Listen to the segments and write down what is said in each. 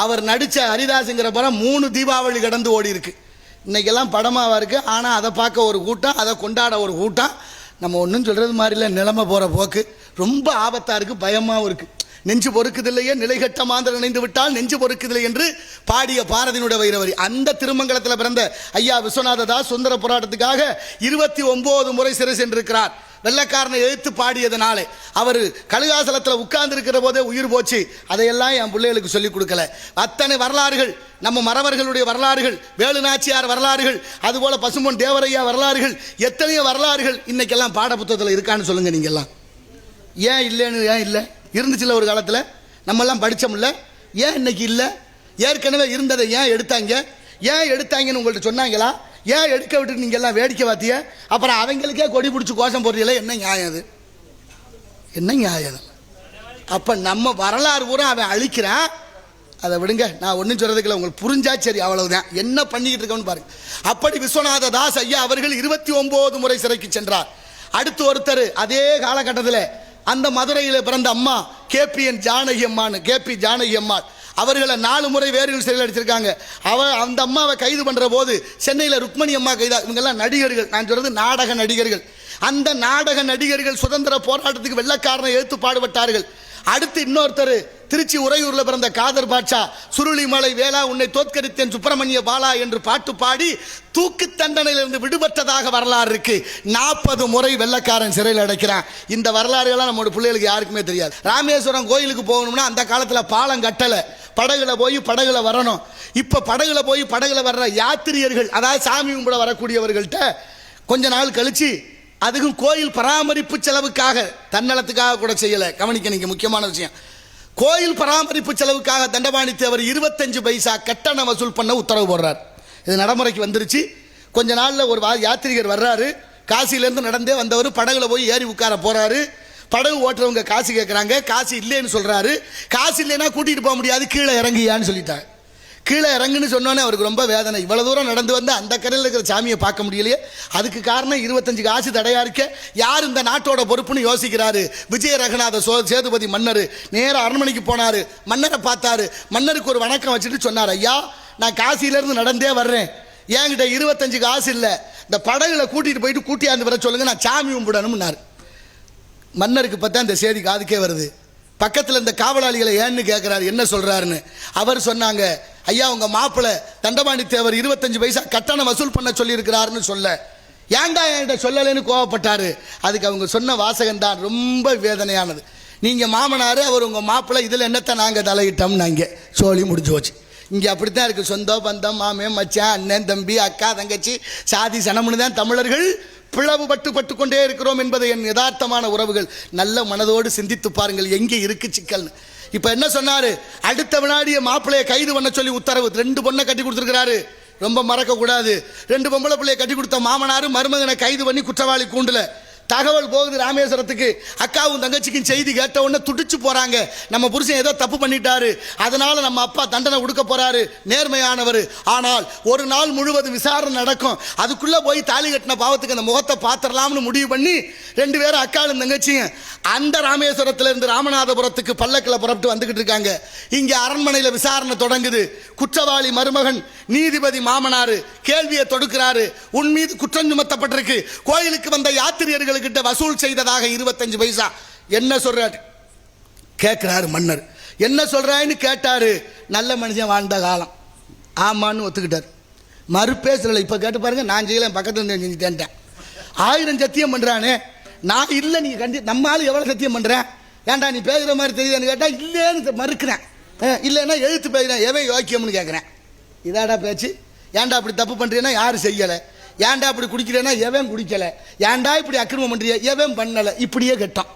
அவர் நடித்த ஹரிதாஸுங்கிற படம் 3 தீபாவளி கடந்து ஓடி இருக்கு. இன்றைக்கெல்லாம் படமாக இருக்குது. ஆனால் அதை பார்க்க ஒரு கூட்டம், அதை கொண்டாட ஒரு கூட்டம். நம்ம ஒன்றும் சொல்கிறது மாதிரி இல்லை. நிலைமை போகிற போக்கு ரொம்ப ஆபத்தாக இருக்குது, பயமாகவும் இருக்குது. நெஞ்சு பொறுக்குதில்லையே நிலைகட்ட மாந்திர நினைந்து விட்டால் நெஞ்சு பொறுக்குதில்லை என்று பாடிய பாரதியினுடைய வைரவரி. அந்த திருமங்கலத்தில் பிறந்த ஐயா விஸ்வநாத தாஸ் சுதந்திர போராட்டத்துக்காக 29 முறை சிறை சென்றிருக்கிறார். வெள்ளக்காரனை எழுத்து பாடியதுனாலே அவர் கழுகாசலத்தில் உட்கார்ந்து இருக்கிற போதே உயிர் போச்சு. அதையெல்லாம் என் பிள்ளைகளுக்கு சொல்லிக் கொடுக்கல. அத்தனை வரலாறுகள், நம்ம மறவர்களுடைய வரலாறுகள், வேலுநாச்சியார் வரலாறுகள், அதுபோல பசும்பொன் தேவரையா வரலாறுகள், எத்தனையோ வரலாறுகள் இன்னைக்கெல்லாம் பாட புத்தகத்தில் இருக்கான்னு சொல்லுங்க. நீங்க எல்லாம் ஏன் இல்லைன்னு? ஏன் இல்லை? இருந்துச்சுல்ல ஒரு காலத்தில், நம்மெல்லாம் படித்தோம்ல. ஏன் இன்னைக்கு இல்லை? ஏற்கனவே இருந்ததை ஏன் எடுத்தாங்க? ஏன் எடுத்தாங்கன்னு உங்கள்கிட்ட சொன்னாங்களா? ஏன் எடுக்க விட்டு நீங்கள் எல்லாம் வேடிக்கை பார்த்திய? அப்புறம் அவங்களுக்கே கொடி பிடிச்சி கோஷம் போடுறீங்களே, என்ன நியாயம் அது? என்ன நியாயம்? அப்போ நம்ம வரலாறு பூரா அவன் அழிக்கிறான். அதை விடுங்க, நான் ஒன்றும் சொல்கிறதுக்குள்ள, உங்களுக்கு புரிஞ்சா சரி, அவ்வளவுதான். என்ன பண்ணிக்கிட்டு இருக்கோன்னு பாருங்க. அப்படி விஸ்வநாத தாஸ் ஐயா அவர்கள் 29 முறை சிறைக்கு சென்றார். அடுத்து ஒருத்தர் அதே காலகட்டத்தில் அந்த மதுரையில் பிறந்த அம்மா கேபி ஜானகி அம்மாள் அவர்களை 4 முறை வேறு சிறையில் அடிச்சிருக்காங்க. அந்த அம்மாவை கைது பண்ணுற போது சென்னையில் ருக்மணி அம்மா கைதா. இவங்கெல்லாம் நடிகர்கள், நான் சொல்றது நாடக நடிகர்கள். அந்த நாடக நடிகர்கள் சுதந்திர போராட்டத்துக்கு வெள்ளக்காரனை எழுத்து பாடுபட்டார்கள். அடுத்து இன்னொருத்தர் திருச்சி உறையூரில் பிறந்த காதர் பாட்சா, சுருளிமலை வேளா உன்னை தோற்கடித்தேன் சுப்பிரமணிய பாலா என்று பாட்டு பாடி தூக்கு தண்டனையிலிருந்து விடுபட்டதாக வரலாறு இருக்கு. 40 முறை வெள்ளக்காரன் சிறையில் அடைக்கிறான். இந்த வரலாறுகள்லாம் நம்மளோட பிள்ளைகளுக்கு யாருக்குமே தெரியாது. ராமேஸ்வரம் கோயிலுக்கு போகணும்னா அந்த காலத்தில் பாலம் கட்டலை, படகுல போய் படகுல வரணும். இப்போ படகுல போய் படகுல வர்ற யாத்திரியர்கள், அதாவது சாமி கும்பிட வரக்கூடியவர்கள்ட்ட கொஞ்ச நாள் கழிச்சு, அதுக்கும் கோயில் பராமரிப்பு செலவுக்காக, தன்னலத்துக்காக கூட செய்யலை. கவனிக்க நீங்க முக்கியமான விஷயம், கோயில் பராமரிப்பு செலவுக்காக தண்டபாணி தேவர் 25 பைசா கட்டணம் வசூல் பண்ண உத்தரவு போடுறார். இது நடைமுறைக்கு வந்துருச்சு. கொஞ்ச நாளில் ஒரு யாத்திரிகர் வர்றாரு, காசியிலேருந்து நடந்தே வந்தவர் படகுல போய் ஏறி உட்கார போறாரு. படகு ஓட்டுறவங்க காசு கேட்குறாங்க, காசு இல்லைன்னு சொல்றாரு. காசு இல்லைன்னா கூட்டிகிட்டு போக முடியாது, கீழே இறங்கியான்னு சொல்லிட்டாங்க. கீழே இறங்குன்னு சொன்னோன்னே அவருக்கு ரொம்ப வேதனை. இவ்வளோ தூரம் நடந்து வந்து அந்த கரையில் இருக்கிற சாமியை பார்க்க முடியலையே, அதுக்கு காரணம் 25 காசு தடையா இருக்க. யார் இந்த நாட்டோட பொறுப்புன்னு யோசிக்கிறாரு. விஜய ரகுநாத சேதுபதி மன்னர் நேராக அரண்மனைக்கு போனார். மன்னரை பார்த்தாரு. மன்னருக்கு ஒரு வணக்கம் வச்சுட்டு சொன்னார், ஐயா நான் காசியிலேருந்து நடந்தே வர்றேன், என்கிட்ட 25 காசு இல்லை, இந்த படகுல கூட்டிகிட்டு போயிட்டு கூட்டியாந்து வர சொல்லுங்க, நான் சாமி கும்பிடணும்னாரு. மன்னருக்கு பார்த்தா இந்த செய்தி காதுக்கே வருது. பக்கத்தில் இந்த காவலாளிகளை ஏன்னு கேட்குறாரு, என்ன சொல்கிறாருன்னு. அவர் சொன்னாங்க, ஐயா உங்கள் மாப்பிள்ளை தண்டபாணி தேவர் 25 பைசா கட்டணம் வசூல் பண்ண சொல்லியிருக்கிறாருன்னு சொல்ல, ஏன்டா என்கிட்ட சொல்லலைன்னு கோவப்பட்டாரு. அதுக்கு அவங்க சொன்ன வாசகம் தான் ரொம்ப வேதனையானது. நீங்கள் மாமனார், அவர் உங்கள் மாப்பிள்ளை, இதில் என்னத்தை நாங்கள் தலையிட்டோம்னு நாங்கள் சோழி முடிஞ்சு போச்சு. இங்கே அப்படித்தான் இருக்குது. சொந்தம் பந்தம், மாமே மச்சான், அண்ணன் தம்பி, அக்கா தங்கச்சி, சாதி சனம்னு தான் தமிழர்கள் பிளவுபட்டு கொண்டே இருக்கிறோம் என்பதை என் யதார்த்தமான உறவுகள் நல்ல மனதோடு சிந்தித்து பாருங்கள், எங்கே இருக்கு சிக்கல்னு. இப்போ என்ன சொன்னாரு, அடுத்த வினாடிய மாப்பிள்ளையை கைது பண்ண சொல்லி உத்தரவு. 2 பொண்ணை கட்டி கொடுத்துருக்கிறாரு, ரொம்ப மறக்க கூடாது. 2 பொம்பளை பிள்ளையை கட்டி கொடுத்த மாமனாரு மருமகனை கைது பண்ணி குற்றவாளி கூண்டுல. தகவல் போகுது ராமேஸ்வரத்துக்கு. அக்காவும் தங்கச்சிக்கும் செய்தி கேட்ட உடனே துடிச்சு போறாங்க. நம்ம புருஷன் ஏதோ தப்பு பண்ணிட்டாரு, அதனால நம்ம அப்பா தண்டனை கொடுக்க போறாரு, நேர்மையானவர். ஆனால் ஒரு நாள் முழுவதும் விசாரணை நடக்கும், அதுக்குள்ள போய் தாலி கட்டின பாவத்துக்கு அந்த முகத்தை பாத்திரலாம்னு முடிவு பண்ணி 2 பேரும் அக்காவும் தங்கச்சியும் அந்த ராமேஸ்வரத்துல இருந்து ராமநாதபுரத்துக்கு பல்லக்கில் புறப்பட்டு வந்துகிட்டு இருக்காங்க. இங்க அரண்மனையில் விசாரணை தொடங்குது. குற்றவாளி மருமகன், நீதிபதி மாமனாரு கேள்வியை தொடுக்கிறாரு. உன் மீது குற்றம் சுமத்தப்பட்டிருக்கு, கோயிலுக்கு வந்த யாத்திரியர்களுக்கிட்ட வசூல் செய்ததாக 25 பைசா. என்ன சொல்றாரு கேட்கிறாரு மன்னர். என்ன சொல்றான்னு கேட்டாரு. நல்ல மனுஷன் வாழ்ந்த காலம், ஆமான்னு ஒத்துக்கிட்டார். மறுப்பே சொல்லலை. இப்ப கேட்டு பாருங்க, நான் செய்யல, பக்கத்துல செஞ்சுட்டேன். 1000 சத்தியம் பண்றானே, நான் இல்லை, நீங்க கண்டி நம்ம ஆளு எவ்வளவு சத்தியம் பண்றேன், ஏன்டா நீ பேசுற மாதிரி தெரியுதுன்னு கேட்டா இல்லைன்னு மறுக்கிறேன். இல்லைன்னா எழுத்து பேசுறேன், எவன் யோக்கியம்னு கேட்குறேன். இதாடா பேச்சு? ஏன்டா அப்படி தப்பு பண்றீங்கன்னா யாரு செய்யலை, ஏன்டா அப்படி குடிக்கிறேன்னா எவன் குடிக்கலை, ஏன்டா இப்படி அக்கிரமம் பண்றிய எவன் பண்ணலை, இப்படியே கேட்டான்.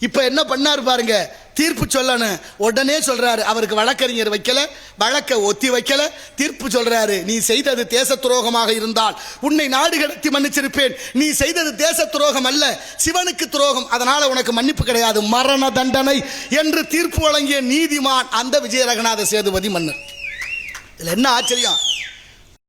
இப்போ என்ன பண்ணாரு பாருங்க, தீர்ப்பு சொல்லணும். உடனே சொல்றாரு, அவருக்கு வழக்கறிஞர் வைக்கல, வழக்க ஒத்தி வைக்கல, தீர்ப்பு சொல்றாரு. நீ செய்தது தேச துரோகமாக இருந்தால் உன்னை நாடு கடத்தி மன்னிச்சிருப்பேன், நீ செய்தது தேச துரோகம் அல்ல, சிவனுக்கு துரோகம், அதனால உனக்கு மன்னிப்பு கிடையாது, மரண தண்டனை என்று தீர்ப்பு வழங்கிய நீதிமான் அந்த விஜய ரகுநாத சேதுபதி மன்னர். இதுல என்ன ஆச்சரியம்,